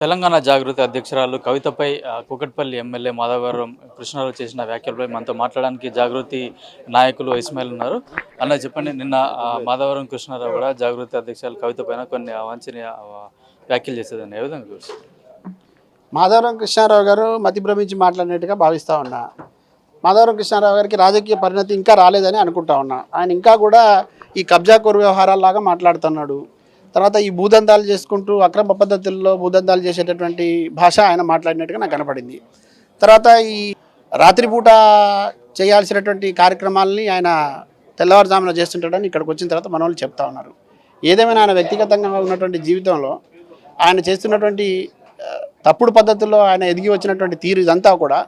తెలంగాణ జాగృతి అధ్యక్షురాలు కవితపై కూకట్పల్లి ఎమ్మెల్యే మాధవరం కృష్ణారావు చేసిన వ్యాఖ్యలపై మనతో మాట్లాడడానికి జాగృతి నాయకులు ఇస్మాయిల్ ఉన్నారు. అన్న చెప్పండి, నిన్న మాధవరం కృష్ణారావు కూడా జాగృతి అధ్యక్షురాలు కవిత పైన కొన్ని అవాంఛనీయ వ్యాఖ్యలు చేసేదాన్ని ఏ విధంగా చూస్తారు? మాధవరం కృష్ణారావు గారు మతి భ్రమించి మాట్లాడినట్టుగా భావిస్తూ ఉన్నా. మాధవరం కృష్ణారావు గారికి రాజకీయ పరిణతి ఇంకా రాలేదని అనుకుంటా ఉన్నా. ఆయన ఇంకా కూడా ఈ కబ్జా కోరు వ్యవహారాల్లాగా మాట్లాడుతున్నాడు. తర్వాత ఈ భూదందాలు చేసుకుంటూ అక్రమ పద్ధతుల్లో భూదందాలు చేసేటటువంటి భాష ఆయన మాట్లాడినట్టుగా నాకు కనపడింది. తర్వాత ఈ రాత్రిపూట చేయాల్సినటువంటి కార్యక్రమాలని ఆయన తెల్లవారుజామున చేస్తుంటాడని ఇక్కడికి వచ్చిన తర్వాత మన వాళ్ళు చెప్తా ఉన్నారు. ఏదేమైనా ఆయన వ్యక్తిగతంగా ఉన్నటువంటి జీవితంలో ఆయన చేస్తున్నటువంటి తప్పుడు పద్ధతుల్లో ఆయన ఎదిగి వచ్చినటువంటి తీరు ఇదంతా కూడా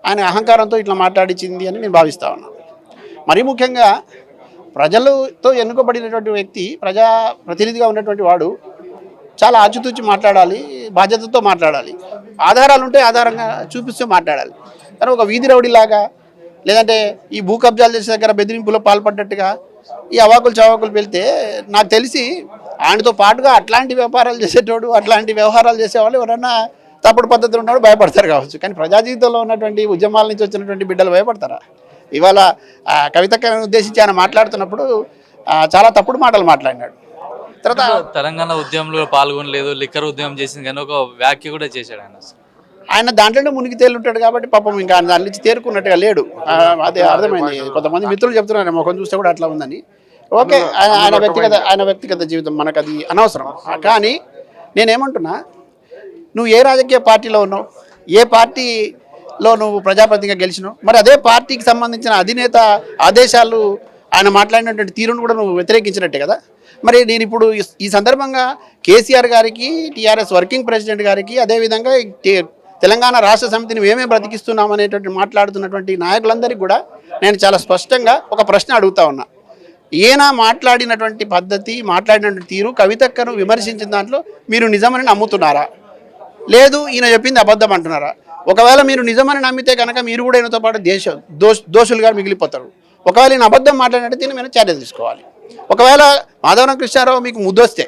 ఆయన అహంకారంతో ఇట్లా మాట్లాడించింది అని నేను భావిస్తా ఉన్నాను. మరీ ముఖ్యంగా ప్రజలతో ఎన్నుకోబడినటువంటి వ్యక్తి, ప్రజా ప్రతినిధిగా ఉన్నటువంటి వాడు చాలా ఆచితూచి మాట్లాడాలి, బాధ్యతతో మాట్లాడాలి. ఆధారాలు ఉంటే ఆధారంగా చూపిస్తూ మాట్లాడాలి. కానీ ఒక వీధి రౌడీలాగా, లేదంటే ఈ భూ కబ్జాలు చేసే దగ్గర బెదిరింపులో పాల్పడ్డట్టుగా ఈ అవాకులు చవాకులు వెళ్తే నాకు తెలిసి ఆయనతో పాటుగా అట్లాంటి వ్యాపారాలు చేసేటోడు, అట్లాంటి వ్యవహారాలు చేసేవాళ్ళు ఎవరైనా తప్పుడు పద్ధతులు ఉన్నాడు భయపడతారు కావచ్చు. కానీ ప్రజా జీవితంలో ఉన్నటువంటి ఉద్యమాల నుంచి వచ్చినటువంటి బిడ్డలు భయపడతారా? ఇవాళ కవితను ఉద్దేశించి ఆయన మాట్లాడుతున్నప్పుడు చాలా తప్పుడు మాటలు మాట్లాడినాడు. తర్వాత తెలంగాణ ఉద్యమంలో పాల్గొనలేదు, లిక్కర్ ఉద్యమం చేసింది కానీ ఒక వ్యాఖ్య కూడా చేశాడు ఆయన దాంట్లోనే మునిగి తేలుంటాడు కాబట్టి పాపం ఇంకా దాని నుంచి తేరుకున్నట్టుగా లేడు. అదే అర్థమైంది. కొంతమంది మిత్రులు చెప్తున్నారు ముఖం చూస్తే కూడా అట్లా ఉందని. ఓకే, ఆయన వ్యక్తిగత జీవితం మనకు అది అనవసరం. కానీ నేనేమంటున్నా, నువ్వు ఏ రాజకీయ పార్టీలో ఉన్నావు, ఏ పార్టీలో నువ్వు ప్రజాప్రతినిధిగా గెలిచినావు, మరి అదే పార్టీకి సంబంధించిన అధినేత ఆదేశాలు ఆయన మాట్లాడినటువంటి తీరును కూడా నువ్వు వ్యతిరేకించినట్టే కదా. మరి నేను ఇప్పుడు ఈ సందర్భంగా కేసీఆర్ గారికి, టీఆర్ఎస్ వర్కింగ్ ప్రెసిడెంట్ గారికి, అదేవిధంగా తెలంగాణ రాష్ట్ర సమితిని మేమే బ్రతికిస్తున్నాం అనేటువంటి మాట్లాడుతున్నటువంటి నాయకులందరికీ కూడా నేను చాలా స్పష్టంగా ఒక ప్రశ్న అడుగుతా ఉన్నా. ఈయన మాట్లాడినటువంటి పద్ధతి, మాట్లాడినటువంటి తీరు, కవితక్కను విమర్శించిన దాంట్లో మీరు నిజమని నమ్ముతున్నారా, లేదు ఈయన చెప్పింది అబద్ధం అంటున్నారా? ఒకవేళ మీరు నిజమని నమ్మితే కనుక మీరు కూడా ఈయనతో పాటు దోషులుగా మిగిలిపోతారు. ఒకవేళ ఈయన అబద్ధం మాట్లాడినట్టు దీని మీద చర్య తీసుకోవాలి. ఒకవేళ మాధవరం కృష్ణారావు మీకు ముద్దొస్తే,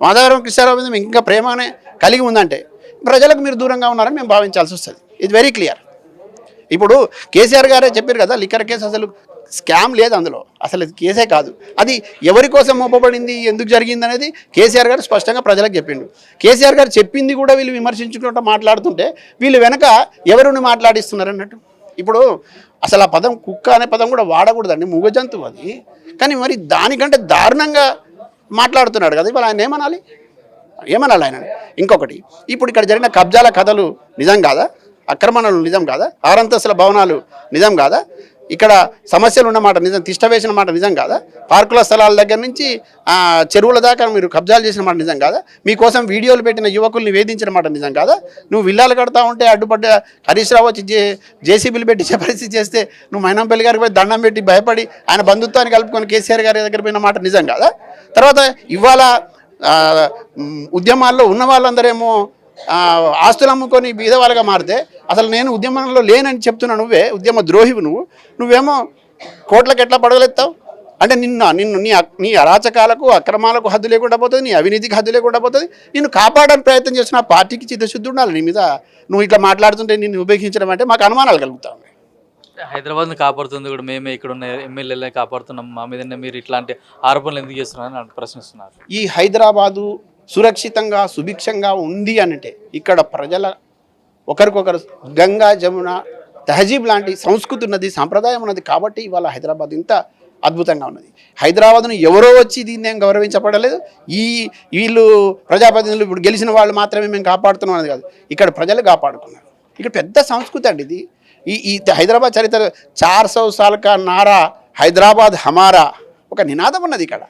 మాధవరం కృష్ణారావు మీద మీకు ఇంకా ప్రేమనే కలిగి ఉందంటే ప్రజలకు మీరు దూరంగా ఉన్నారని మేము భావించాల్సి వస్తుంది. ఇది వెరీ క్లియర్. ఇప్పుడు కేసీఆర్ గారే చెప్పారు కదా, లిక్కర్ కేసు అసలు స్కామ్ లేదు, అందులో అసలు కేసే కాదు. అది ఎవరి కోసం మోపబడింది, ఎందుకు జరిగింది అనేది కేసీఆర్ గారు స్పష్టంగా ప్రజలకు చెప్పిండు. కేసీఆర్ గారు చెప్పింది కూడా వీళ్ళు విమర్శించుకుంటూ మాట్లాడుతుంటే వీళ్ళు వెనక ఎవరిని మాట్లాడిస్తున్నారు అన్నట్టు. ఇప్పుడు అసలు ఆ పదం కుక్క అనే పదం కూడా వాడకూడదండి, మూగ జంతువు అది. కానీ మరి దానికంటే దారుణంగా మాట్లాడుతున్నాడు కదా. ఇవాళ ఆయన ఏమనాలి ఆయన? ఇంకొకటి, ఇప్పుడు ఇక్కడ జరిగిన కబ్జాల కథలు నిజం కాదా? ఆక్రమణలు నిజం కాదా? ఆరంతస్తుల భవనాలు నిజం కాదా? ఇక్కడ సమస్యలు ఉన్నమాట నిజం, తిష్ట వేసిన మాట నిజం కాదా? పార్కుల స్థలాల దగ్గర నుంచి చెరువుల దాకా మీరు కబ్జాలు చేసిన మాట నిజం కాదా? మీకోసం వీడియోలు పెట్టిన యువకుల్ని వేధించిన మాట నిజం కాదా? నువ్వు విల్లాలు కడతా ఉంటే అడ్డుపడ్డ హరీష్ రావు వచ్చి జేసీబీలు పెట్టి పరిస్థితి చేస్తే నువ్వు మైనంపల్లి గారికి పోయి దండం పెట్టి భయపడి ఆయన బంధుత్వాన్ని కలుపుకొని కేసీఆర్ గారి దగ్గర పోయిన మాట నిజం కాదా? తర్వాత ఇవాళ ఉద్యమాల్లో ఉన్న వాళ్ళందరేమో ఆస్తులు అమ్ముకొని బీదవాళ్ళగా మారితే అసలు నేను ఉద్యమంలో లేనని చెప్తున్నా నువ్వే ఉద్యమ ద్రోహివి. నువ్వేమో కోట్లకు ఎట్లా పడగలెత్తావు అంటే నిన్ను నీ అరాచకాలకు, అక్రమాలకు హద్దు లేకుండా పోతుంది, నీ అవినీతికి హద్దు లేకుండా పోతుంది. నిన్ను కాపాడడానికి ప్రయత్నం చేస్తున్న పార్టీకి చిత్తశుద్ధి ఉండాలి. నీ మీద నువ్వు ఇట్లా మాట్లాడుతుంటే నిన్ను ఉపయోగించడం అంటే మాకు అనుమానాలు కలుగుతాయి. హైదరాబాద్ని కాపాడుతుంది కూడా మేమే, ఇక్కడ ఉన్న ఎమ్మెల్యేలే కాపాడుతున్నాం, మా మీదనే మీరు ఇట్లాంటి ఆరోపణలు ఎందుకు చేస్తున్నారని ప్రశ్నిస్తున్నారు. ఈ హైదరాబాదు సురక్షితంగా సుభిక్షంగా ఉంది అంటే ఇక్కడ ప్రజల ఒకరికొకరు గంగా జమున తహజీబ్ లాంటి సంస్కృతి ఉన్నది, సాంప్రదాయం ఉన్నది. కాబట్టి ఇవాళ హైదరాబాద్ ఇంత అద్భుతంగా ఉన్నది. హైదరాబాద్ను ఎవరో వచ్చి దీన్ని ఏం గౌరవించబడలేదు. వీళ్ళు ప్రజాప్రతినిధులు ఇప్పుడు గెలిచిన వాళ్ళు మాత్రమే మేము కాపాడుతున్నాం అనేది కాదు, ఇక్కడ ప్రజలు కాపాడుకున్నారు. ఇక్కడ పెద్ద సంస్కృతి అండి ఇది. ఈ హైదరాబాద్ చరిత్ర 400 సాల్ కా నారా హైదరాబాద్ హమారా ఒక నినాదం ఉన్నది. ఇక్కడ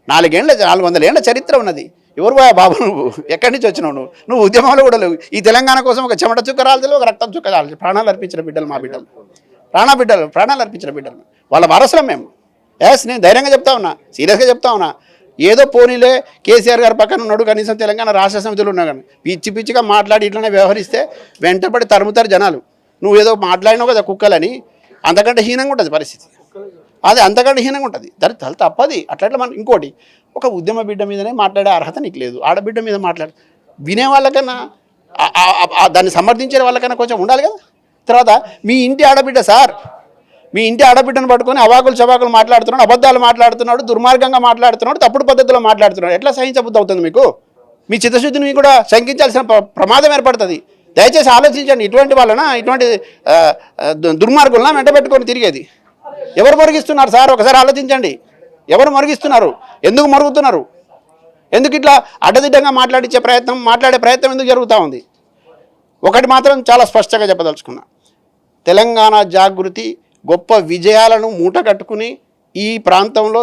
400 ఏళ్ల చరిత్ర ఉన్నది. ఎవరు బాబు నువ్వు, ఎక్కడి నుంచి వచ్చినావు? నువ్వు ఉద్యమాలు కూడా లేవు. ఈ తెలంగాణ కోసం ఒక చెమట చుక్క రాలేదు, ఒక రక్తం చుక్క రాలేదు. ప్రాణాలు అర్పించిన బిడ్డలు మా బిడ్డలు, ప్రాణాలు అర్పించిన బిడ్డలు, వాళ్ళ వారసులం మేము. నేను ధైర్యంగా చెప్తా ఉన్నా, సీరియస్గా చెప్తా ఉన్నా. ఏదో పోనీలే కేసీఆర్ గారు పక్కన ఉన్నాడు, కనీసం తెలంగాణ రాష్ట్ర సమితిలో ఉన్నా కానీ పిచ్చిగా మాట్లాడి ఇట్లనే వ్యవహరిస్తే వెంటపడి తరుముతారు జనాలు. నువ్వు ఏదో మాట్లాడినావు కదా కుక్కలని, అంతకంటే హీనంగా ఉంటుంది పరిస్థితి. అది అంతకంటే హీనంగా ఉంటుంది. తప్పది అట్లా. మనం ఇంకోటి, ఒక ఉద్యమ బిడ్డ మీదనే మాట్లాడే అర్హత నీకు లేదు. ఆడబిడ్డ మీద వినే వాళ్ళకన్నా దాన్ని సమర్థించే వాళ్ళకన్నా కొంచెం ఉండాలి కదా. తర్వాత మీ ఇంటి ఆడబిడ్డ సార్, మీ ఇంటి ఆడబిడ్డను పట్టుకొని అవాకులు చవాకులు మాట్లాడుతున్నాడు, అబద్ధాలు మాట్లాడుతున్నాడు, దుర్మార్గంగా మాట్లాడుతున్నాడు, తప్పుడు పద్ధతిలో మాట్లాడుతున్నాడు. ఎట్లా సహించబుద్ధి అవుతుంది మీకు? మీ చిత్తశుద్ధిని కూడా శంకించాల్సిన ప్రమాదం ఏర్పడుతుంది. దయచేసి ఆలోచించండి. ఇటువంటి వాళ్ళన ఇటువంటి దుర్మార్గులన వెంట పెట్టుకొని తిరిగేది ఎవరు మరిగిస్తున్నారు సార్? ఒకసారి ఆలోచించండి. ఎవరు మరిగిస్తున్నారు? ఎందుకు మరుగుతున్నారు? ఎందుకు ఇట్లా అడ్డదిడ్డంగా మాట్లాడే ప్రయత్నం ఎందుకు జరుగుతూ ఉంది? ఒకటి మాత్రం చాలా స్పష్టంగా చెప్పదలుచుకున్నా, తెలంగాణ జాగృతి గొప్ప విజయాలను మూట కట్టుకుని ఈ ప్రాంతంలో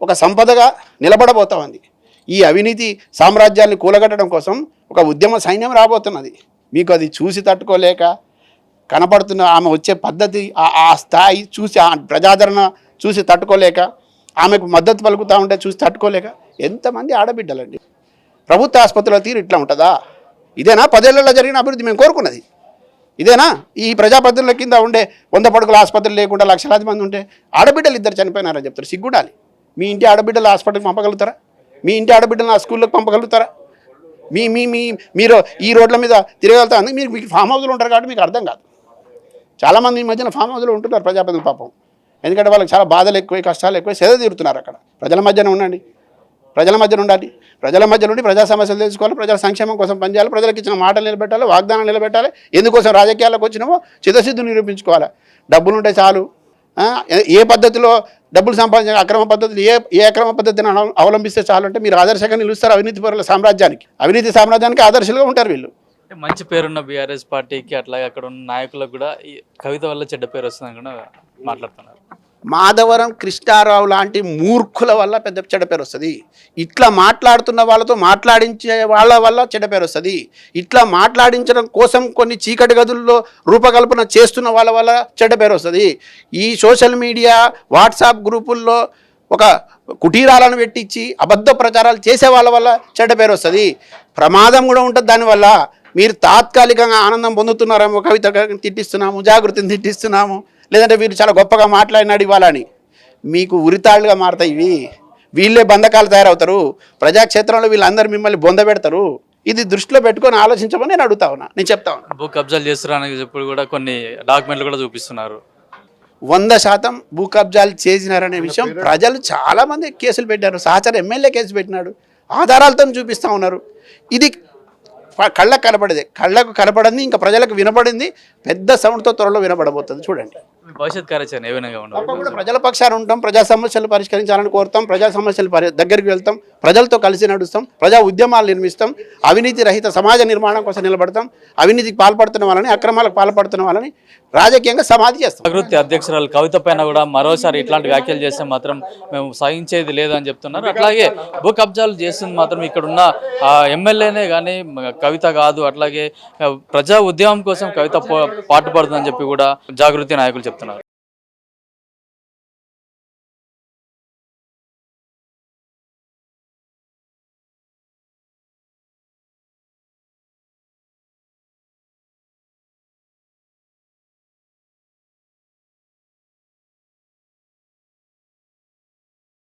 ఒక సంపదగా నిలబడబోతా ఉంది. ఈ అవినీతి సామ్రాజ్యాన్ని కూలగట్టడం కోసం ఒక ఉద్యమ సైన్యం రాబోతున్నది. మీకు అది చూసి తట్టుకోలేక, కనపడుతున్న ఆమె వచ్చే పద్ధతి, ఆ స్థాయి చూసి, ఆ ప్రజాదరణ చూసి తట్టుకోలేక, ఆమెకు మద్దతు పలుకుతూ ఉంటే చూసి తట్టుకోలేక ఎంతమంది ఆడబిడ్డలండి. ప్రభుత్వ ఆసుపత్రుల తీరు ఇట్లా ఉంటుందా? ఇదేనా 10 ఏళ్లలో జరిగిన అభివృద్ధి మేము కోరుకున్నది? ఇదేనా? ఈ ప్రజాప్రతినిధుల కింద ఉండే 100 పడుకుల ఆసుపత్రులు లేకుండా లక్షలాది మంది ఉంటే ఆడబిడ్డలు 2 చనిపోయినారని చెప్తారు. సిగ్గుండాలి. మీ ఇంటి ఆడబిడ్డలు హాస్పిటల్కి పంపగలుగుతారా? మీ ఇంటి ఆడబిడ్డలను ఆ స్కూళ్ళకి పంపగలుగుతారా? మీరు ఈ రోడ్ల మీద తిరగలుగుతా ఉంది. మీకు ఫామ్ హౌస్లు ఉంటారు కాబట్టి మీకు అర్థం కాదు. చాలామంది ఈ మధ్యన ఫామ్ హౌస్లో ఉంటున్నారు ప్రజాప్రతినిధులు పాపం. ఎందుకంటే వాళ్ళకి చాలా బాధలు ఎక్కువ, కష్టాలు ఎక్కువ, సేద తీరుతున్నారు అక్కడ. ప్రజల మధ్యన ఉండండి, ప్రజల మధ్యన ఉండాలి. ప్రజల మధ్య నుండి ప్రజా సమస్యలు తెలుసుకోవాలి, ప్రజల సంక్షేమం కోసం పనిచేయాలి, ప్రజలకు ఇచ్చిన మాటలు నిలబెట్టాలి, వాగ్దానాలు నిలబెట్టాలి. ఎందుకోసం రాజకీయాలకు వచ్చినామో చిత్తశుద్ధి నిరూపించుకోవాలి. డబ్బులు ఉంటే చాలు. ఏ పద్ధతిలో డబ్బులు సంపాదించాలి, అక్రమ పద్ధతులు ఏ అక్రమ పద్ధతిని అవలంబిస్తే చాలు అంటే మీరు ఆదర్శంగా నిలుస్తారు అవినీతి పరుల సామ్రాజ్యానికి. అవినీతి సామ్రాజ్యానికి ఆదర్శంగా ఉంటారు వీళ్ళు. మంచి పేరున్న బీఆర్ఎస్ పార్టీకి అట్లాగే అక్కడ ఉన్న నాయకులకు కూడా ఈ కవిత వల్ల చెడ్డ పేరు వస్తుందని కూడా మాట్లాడుతున్నారు. మాధవరం కృష్ణారావు లాంటి మూర్ఖుల వల్ల పెద్ద చెడ్డ పేరు వస్తుంది. ఇట్లా మాట్లాడుతున్న వాళ్ళతో మాట్లాడించే వాళ్ళ వల్ల చెడ్డ పేరు వస్తుంది. ఇట్లా మాట్లాడించడం కోసం కొన్ని చీకటి గదుల్లో రూపకల్పన చేస్తున్న వాళ్ళ వల్ల చెడ్డ పేరు వస్తుంది. ఈ సోషల్ మీడియా వాట్సాప్ గ్రూపుల్లో ఒక కుటీరాలను పెట్టించి అబద్ధ ప్రచారాలు చేసే వాళ్ళ వల్ల చెడ్డ పేరు వస్తుంది. ప్రమాదం కూడా ఉంటుంది దానివల్ల. మీరు తాత్కాలికంగా ఆనందం పొందుతున్నారేమో, కవిత తిట్టిస్తున్నాము, జాగృతిని తిట్టిస్తున్నాము, లేదంటే వీరు చాలా గొప్పగా మాట్లాడినాడు ఇవ్వాలని, మీకు ఉరితాళ్ళుగా మారుతాయి ఇవి. వీళ్ళే బంధకాలు తయారవుతారు. ప్రజాక్షేత్రంలో వీళ్ళందరూ మిమ్మల్ని బొంద పెడతారు. ఇది దృష్టిలో పెట్టుకొని ఆలోచించమని నేను అడుగుతా ఉన్నా, నేను చెప్తా ఉన్నా. భూ కబ్జాలు చేస్తున్నారని చెప్పి కూడా కొన్ని డాక్యుమెంట్లు కూడా చూపిస్తున్నారు. 100% భూ కబ్జాలు చేసినారనే విషయం ప్రజలు చాలామంది కేసులు పెట్టారు. సహచర ఎమ్మెల్యే కేసు పెట్టినాడు, ఆధారాలతో చూపిస్తూ ఉన్నారు. ఇది కళ్ళకు కనపడేది, కళ్ళకు కనపడింది, ఇంకా ప్రజలకు వినపడింది. పెద్ద సౌండ్తో త్వరలో వినపడబోతుంది. చూడండి. భవిష్యత్ కార్యాచరణ ఏ విధంగా ఉండదు? తప్పకుండా ప్రజల పక్షాన ఉంటాం, ప్రజా సమస్యలు పరిష్కరించాలని కోరుతాం, ప్రజా సమస్యలు దగ్గరికి వెళ్తాం, ప్రజలతో కలిసి నడుస్తాం, ప్రజా ఉద్యమాలు నిర్మిస్తాం, అవినీతి రహిత సమాజ నిర్మాణం కోసం నిలబడతాం, అవినీతికి పాల్పడుతున్న వాళ్ళని, అక్రమాలకు పాల్పడుతున్న వాళ్ళని రాజకీయంగా సమాధి చేస్తాం. జాగృతి అధ్యక్షురాలు కవిత పైన కూడా మరోసారి ఇట్లాంటి వ్యాఖ్యలు చేస్తే మాత్రం మేము సహించేది లేదని చెప్తున్నారు. అట్లాగే భూ కబ్జాలు చేస్తుంది మాత్రం ఇక్కడున్న ఎమ్మెల్యేనే కానీ కవిత కాదు. అట్లాగే ప్రజా ఉద్యమం కోసం కవిత పాటుపడుతుందని చెప్పి కూడా జాగృతి నాయకులు చెప్తున్నారు.